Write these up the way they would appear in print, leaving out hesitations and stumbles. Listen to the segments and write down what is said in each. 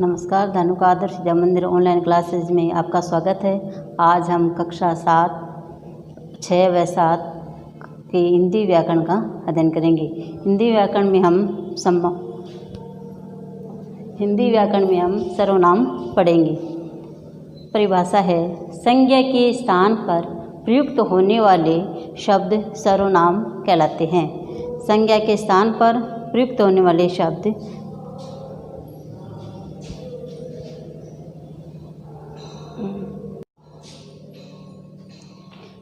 नमस्कार। धनु का आदर्श विद्या मंदिर ऑनलाइन क्लासेज में आपका स्वागत है। आज हम कक्षा 7, 6 व 7 के हिंदी व्याकरण का अध्ययन करेंगे। हिंदी व्याकरण में हम सर्वनाम पढ़ेंगे। परिभाषा है, संज्ञा के स्थान पर प्रयुक्त होने वाले शब्द सर्वनाम कहलाते हैं। संज्ञा के स्थान पर प्रयुक्त होने वाले शब्द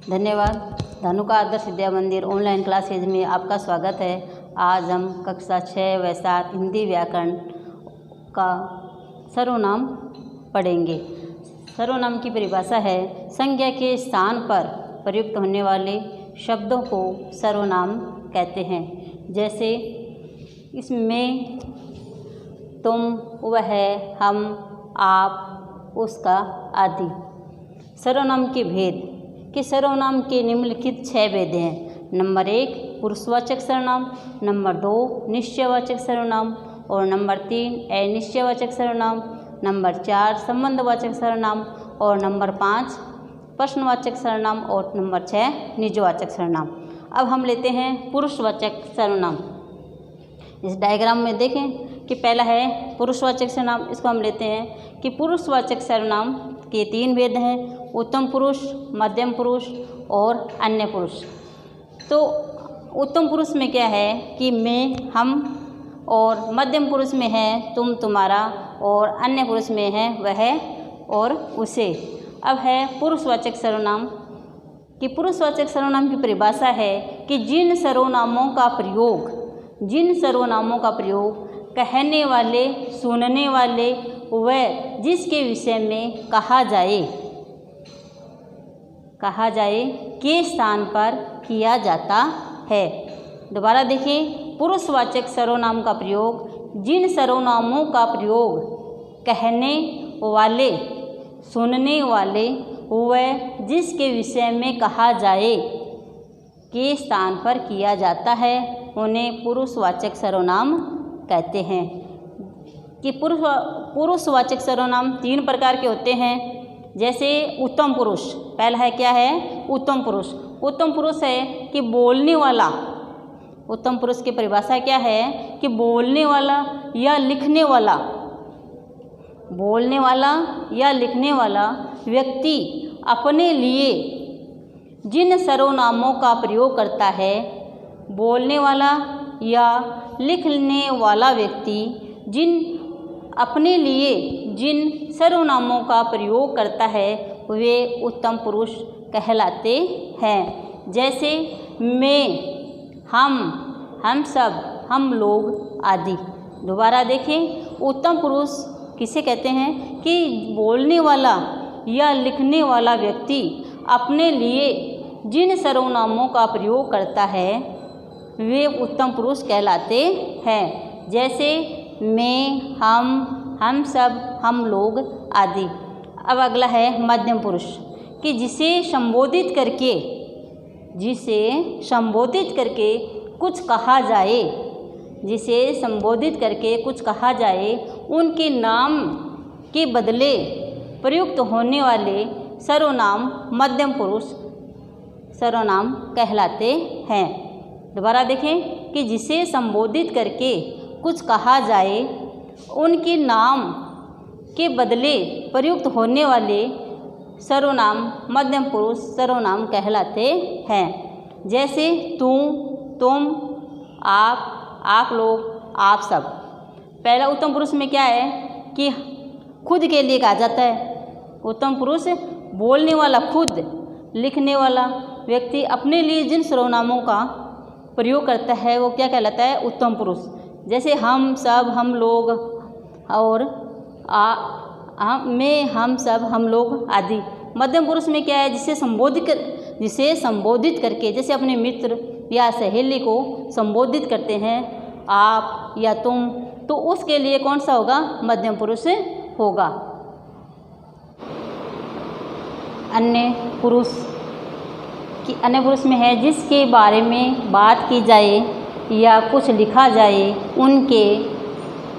धन्यवाद। धनु का आदर्श विद्या मंदिर ऑनलाइन क्लासेज में आपका स्वागत है। आज हम कक्षा 6 व 7 हिंदी व्याकरण का सर्वनाम पढ़ेंगे। सर्वनाम की परिभाषा है, संज्ञा के स्थान पर प्रयुक्त होने वाले शब्दों को सर्वनाम कहते हैं। जैसे इसमें तुम, वह, हम, आप, उसका आदि। सर्वनाम के भेद कि सर्वनाम के निम्नलिखित 6 भेद हैं। नंबर 1 पुरुषवाचक सर्वनाम, नंबर 2 निश्चयवाचक सर्वनाम और नंबर 3 अनिश्चयवाचक सर्वनाम, नंबर 4 संबंधवाचक सर्वनाम और नंबर 5 प्रश्नवाचक सर्वनाम और नंबर 6 निजवाचक सर्वनाम। अब हम लेते हैं पुरुषवाचक सर्वनाम। इस डायग्राम में देखें कि पहला है पुरुषवाचक सर्वनाम। इसको हम लेते हैं कि पुरुषवाचक सर्वनाम के 3 भेद हैं, उत्तम पुरुष, मध्यम पुरुष और अन्य पुरुष। तो उत्तम पुरुष में क्या है कि मैं, हम, और मध्यम पुरुष में है तुम, तुम्हारा, और अन्य पुरुष में है वह और उसे। अब है पुरुषवाचक सर्वनाम कि पुरुषवाचक सर्वनाम की परिभाषा है कि जिन सर्वनामों का प्रयोग कहने वाले, सुनने वाले व जिसके विषय में कहा जाए के स्थान पर किया जाता है। दोबारा देखें, पुरुषवाचक सर्वनाम का प्रयोग जिन सर्वनामों का प्रयोग कहने वाले, सुनने वाले व जिसके विषय में कहा जाए के स्थान पर किया जाता है उन्हें पुरुषवाचक सर्वनाम कहते हैं। कि पुरुषवाचक सर्वनाम 3 प्रकार के होते हैं। जैसे उत्तम पुरुष, पहला है क्या है उत्तम पुरुष। उत्तम पुरुष है कि बोलने वाला। उत्तम पुरुष की परिभाषा क्या है कि बोलने वाला या लिखने वाला व्यक्ति अपने लिए जिन सर्वनामों का प्रयोग करता है, बोलने वाला या लिखने वाला व्यक्ति अपने लिए जिन सर्वनामों का प्रयोग करता है वे उत्तम पुरुष कहलाते हैं। जैसे मैं, हम सब, हम लोग आदि। दोबारा देखें, उत्तम पुरुष किसे कहते हैं कि बोलने वाला या लिखने वाला व्यक्ति अपने लिए जिन सर्वनामों का प्रयोग करता है वे उत्तम पुरुष कहलाते हैं। जैसे मैं, हम सब, हम लोग आदि। अब अगला है मध्यम पुरुष कि जिसे संबोधित करके कुछ कहा जाए, उनके नाम के बदले प्रयुक्त होने वाले सर्वनाम मध्यम पुरुष सर्वनाम कहलाते हैं। दोबारा देखें कि जिसे संबोधित करके कुछ कहा जाए, उनके नाम के बदले प्रयुक्त होने वाले सर्वनाम मध्यम पुरुष सर्वनाम कहलाते हैं। जैसे तू, तुम, आप लोग, आप सब। पहला उत्तम पुरुष में क्या है कि खुद के लिए कहा जाता है। उत्तम पुरुष बोलने वाला, खुद, लिखने वाला व्यक्ति अपने लिए जिन सर्वनामों का प्रयोग करता है वो क्या कहलाता है उत्तम पुरुष। जैसे हम सब, हम लोग और मैं, हम सब, हम लोग आदि। मध्यम पुरुष में क्या है जिसे संबोधित करके, जैसे अपने मित्र या सहेली को संबोधित करते हैं आप या तुम, तो उसके लिए कौन सा होगा मध्यम पुरुष होगा। अन्य पुरुष में है जिसके बारे में बात की जाए या कुछ लिखा जाए,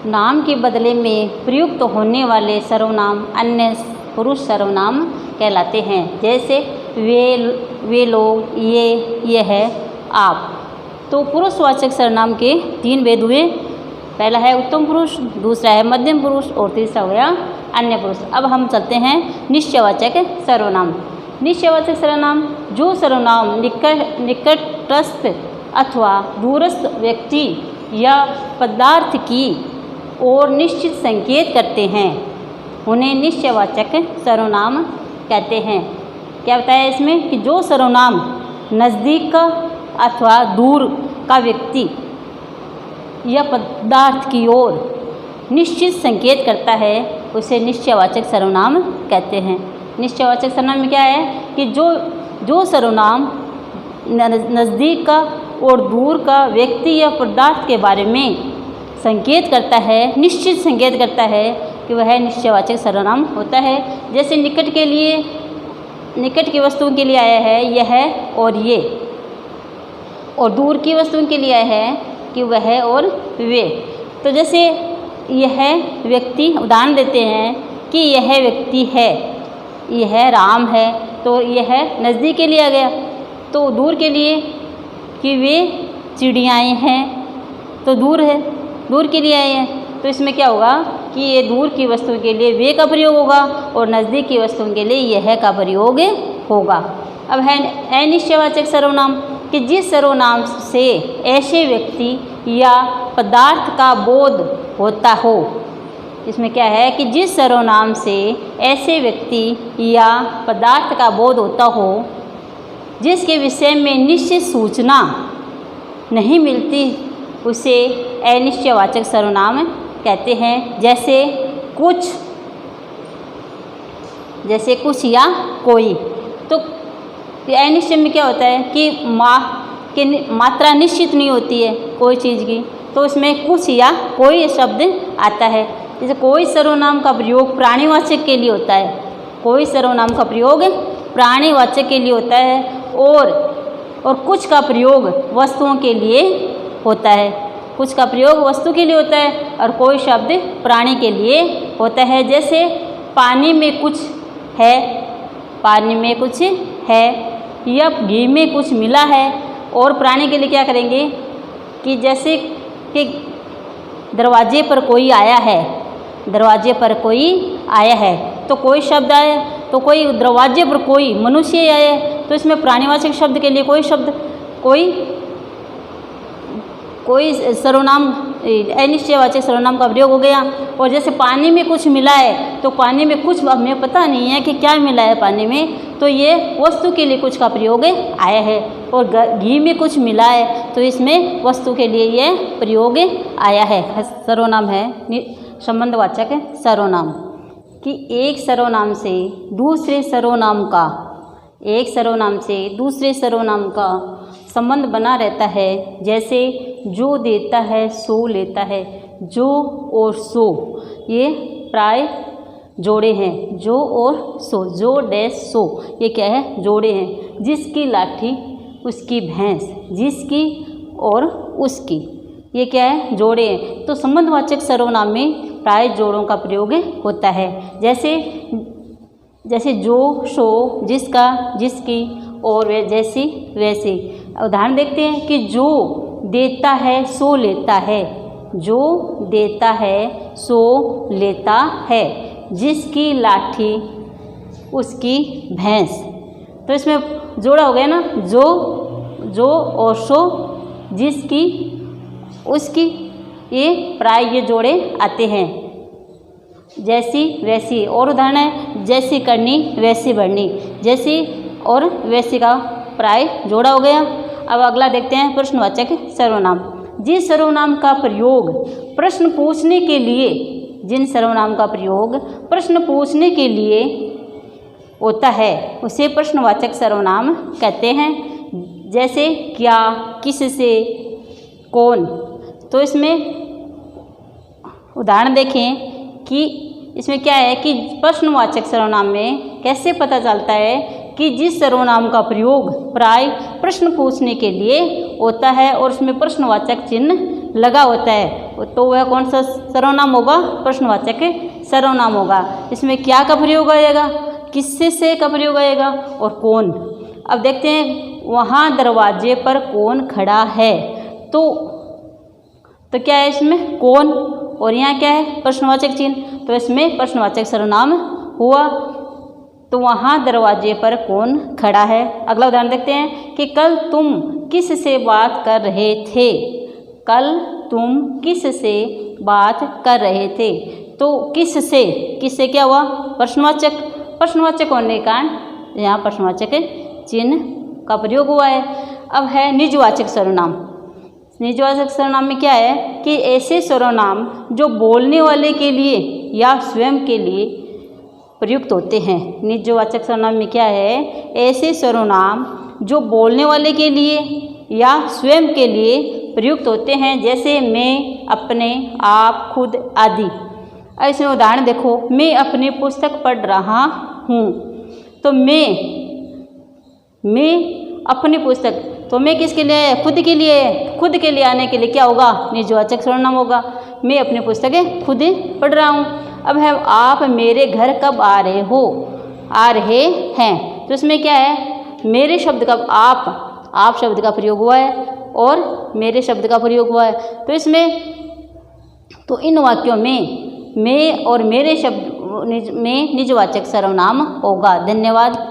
नाम के बदले में प्रयुक्त होने वाले सर्वनाम अन्य पुरुष सर्वनाम कहलाते हैं। जैसे वे लोग, ये, यह, आप। तो पुरुषवाचक सर्वनाम के 3 भेद हुए। पहला है उत्तम पुरुष, दूसरा है मध्यम पुरुष और तीसरा हो गया अन्य पुरुष। अब हम चलते हैं निश्चयवाचक सर्वनाम। निश्चयवाचक सर्वनाम जो सर्वनाम निकटस्थ अथवा दूरस्थ व्यक्ति या पदार्थ की ओर निश्चित संकेत करते हैं, उन्हें निश्चयवाचक सर्वनाम कहते हैं। क्या बताया इसमें कि जो सर्वनाम नज़दीक का अथवा दूर का व्यक्ति या पदार्थ की ओर निश्चित संकेत करता है, उसे निश्चयवाचक सर्वनाम कहते हैं। निश्चयवाचक सर्वनाम में क्या है कि जो सर्वनाम नज़दीक का और दूर का व्यक्ति या पदार्थ के बारे में संकेत करता है, निश्चित संकेत करता है कि वह निश्चयवाचक सर्वनाम होता है। जैसे निकट की वस्तुओं के लिए आया है यह और ये, और दूर की वस्तुओं के लिए आया है कि वह और वे। तो जैसे यह व्यक्ति, उदाहरण देते हैं कि यह व्यक्ति है, यह राम है, तो यह नज़दीक के लिए आ गया। तो दूर के लिए कि वे चिड़ियाएँ हैं, तो दूर है, दूर के लिए आए हैं। तो इसमें क्या होगा कि ये दूर की वस्तु के लिए वे का प्रयोग होगा और नज़दीक की वस्तुओं के लिए यह का प्रयोग होगा। अब है अनिश्चयवाचक सर्वनाम कि जिस सर्वनाम से ऐसे व्यक्ति या पदार्थ का बोध होता हो। इसमें क्या है कि जिस सर्वनाम से ऐसे व्यक्ति या पदार्थ का बोध होता हो जिसके विषय में निश्चित सूचना नहीं मिलती, उसे अनिश्चयवाचक सर्वनाम कहते हैं। जैसे कुछ या कोई। तो अनिश्चय में क्या होता है कि मात्रा निश्चित नहीं होती है कोई चीज़ की, तो इसमें कुछ या कोई शब्द आता है। जैसे कोई सर्वनाम का प्रयोग प्राणीवाचक के लिए होता है, कोई सर्वनाम का प्रयोग प्राणीवाचक के लिए होता है और कुछ का प्रयोग वस्तुओं के लिए होता है। कुछ का प्रयोग वस्तु के लिए होता है और कोई शब्द प्राणी के लिए होता है। जैसे पानी में कुछ है, पानी में कुछ है, या घी में कुछ मिला है। और प्राणी के लिए क्या करेंगे कि जैसे कि दरवाजे पर कोई आया है, दरवाजे पर कोई आया है, तो कोई शब्द आया, तो कोई दरवाजे पर कोई मनुष्य आया है, तो इसमें प्राणीवाचक शब्द के लिए कोई सर्वनाम अनिश्चयवाचक सर्वनाम का प्रयोग हो गया। और जैसे पानी में कुछ मिला है, तो पानी में कुछ हमें पता नहीं है कि क्या मिला है पानी में, तो ये वस्तु के लिए कुछ का प्रयोग आया है। और घी में कुछ मिला है, तो इसमें वस्तु के लिए ये प्रयोग आया है। सर्वनाम है संबंधवाचक सर्वनाम कि एक सर्वनाम से दूसरे सर्वनाम का संबंध बना रहता है। जैसे जो देता है सो लेता है, जो और सो ये प्राय जोड़े हैं। जो और सो, जो डैश सो, ये क्या है? जोड़े हैं। जिसकी लाठी उसकी भैंस, जिसकी और उसकी, ये क्या है? जोड़े हैं। तो संबंधवाचक सर्वनाम में प्राय जोड़ों का प्रयोग होता है। जैसे जो, सो, जिसका, जिसकी और वे जैसी वैसी। उदाहरण देखते हैं कि जो देता है सो लेता है, जो देता है सो लेता है, जिसकी लाठी उसकी भैंस। तो इसमें जोड़ा हो गया ना, जो और सो, जिसकी, उसकी, ये प्राय ये जोड़े आते हैं। जैसी वैसी। और उदाहरण है जैसी करनी वैसी बढ़नी, जैसी और वैसी का प्राय जोड़ा हो गया। अब अगला देखते हैं प्रश्नवाचक सर्वनाम। जिस सर्वनाम का प्रयोग प्रश्न पूछने के लिए, जिन सर्वनाम का प्रयोग प्रश्न पूछने के लिए होता है, उसे प्रश्नवाचक सर्वनाम कहते हैं। जैसे क्या, किससे, कौन। तो इसमें उदाहरण देखें कि इसमें क्या है कि प्रश्नवाचक सर्वनाम में कैसे पता चलता है कि जिस सर्वनाम का प्रयोग प्राय प्रश्न पूछने के लिए होता है और उसमें प्रश्नवाचक चिन्ह लगा होता है, तो वह कौन सा सर्वनाम होगा? प्रश्नवाचक सर्वनाम होगा। इसमें क्या का प्रयोग आएगा? किससे से का प्रयोग आएगा और कौन। अब देखते हैं, वहाँ दरवाजे पर कौन खड़ा है, तो क्या है इसमें? कौन, और यहाँ क्या है? प्रश्नवाचक चिन्ह, तो इसमें प्रश्नवाचक सर्वनाम हुआ। तो वहाँ दरवाजे पर कौन खड़ा है। अगला उदाहरण देखते हैं कि कल तुम किस से बात कर रहे थे। कल तुम किस से बात कर रहे थे, तो किस से क्या हुआ? प्रश्नवाचक होने के कारण यहाँ प्रश्नवाचक चिन्ह का प्रयोग हुआ है। अब है निजवाचक सर्वनाम। निजवाचक सर्वनाम में क्या है कि ऐसे सर्वनाम जो बोलने वाले के लिए या स्वयं के लिए प्रयुक्त होते हैं। निजवाचक सर्वनाम में क्या है? ऐसे सर्वनाम जो बोलने वाले के लिए या स्वयं के लिए प्रयुक्त होते हैं, जैसे मैं, अपने, आप, खुद आदि। ऐसे उदाहरण देखो, मैं अपनी पुस्तक पढ़ रहा हूँ, तो मैं अपनी पुस्तक, तो मैं किसके लिए है? खुद के लिए। खुद के लिए आने के लिए क्या होगा? निजवाचक सर्वनाम होगा। मैं अपनी पुस्तकें खुद पढ़ रहा हूँ। अब है आप मेरे घर कब आ रहे हो? आ रहे हैं, तो इसमें क्या है? मेरे शब्द का आप शब्द का प्रयोग हुआ है और मेरे शब्द का प्रयोग हुआ है। तो इसमें, तो इन वाक्यों में मैं और मेरे शब्द में निजवाचक सर्वनाम होगा। धन्यवाद।